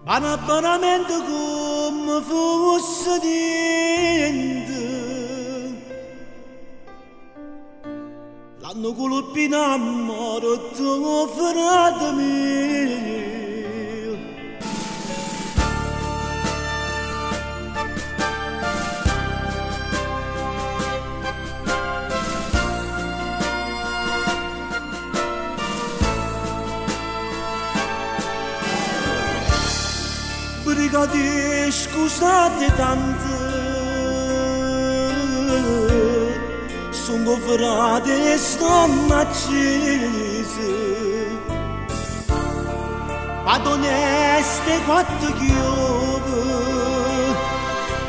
Manabbanamente come fosse niente, l'hanno colpito a morto fratemi. Brigadi, scusate tante, sono frate e stanno accese, padoneste quattro chiove,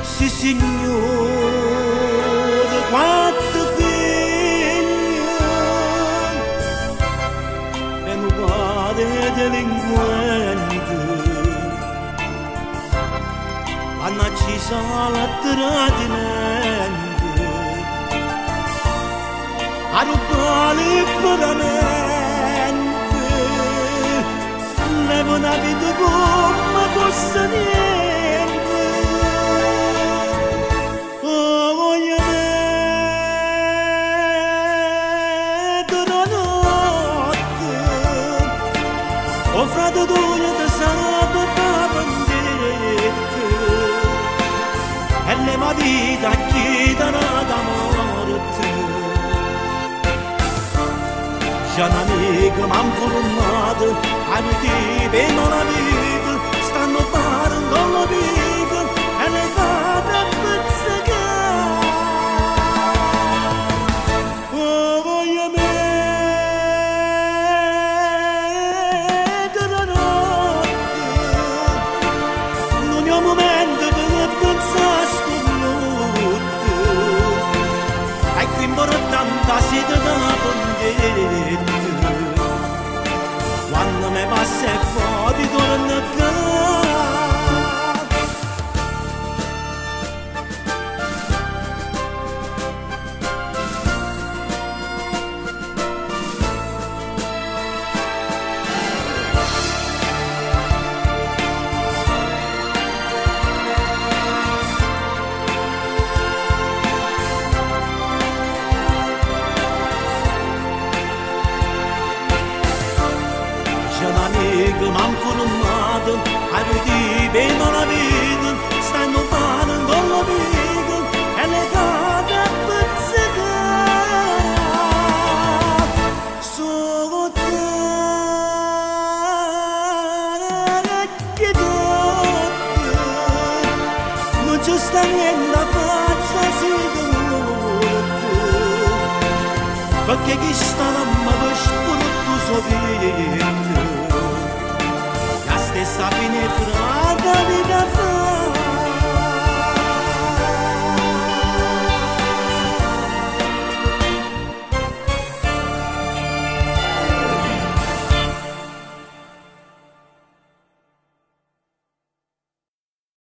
sì signore, quattro figli, e un padre delinquente. Hanno acceso la tradimento, a rubare il pagamento, levo una vita come fosse niente. Oh, voglio mettere la notte, oh frate tu ti sabato e le matite chiedano da morte. Già un amico m'han formato, amici non amico, stanno parlando con l'amico e le fate a pizzicare. Oh, voglio mettere la notte, non è un momento per pensare. Tanta sete da pondetta, quando mi passa fuori torno a casa. Amico m'han formato, avete bene la vita, stanno parlando con l'amico e le cade a pizzicare. Sono te che tocca, non c'è sta niente a faccia sicuramente, perché chi sta la mamma per spurto sopito.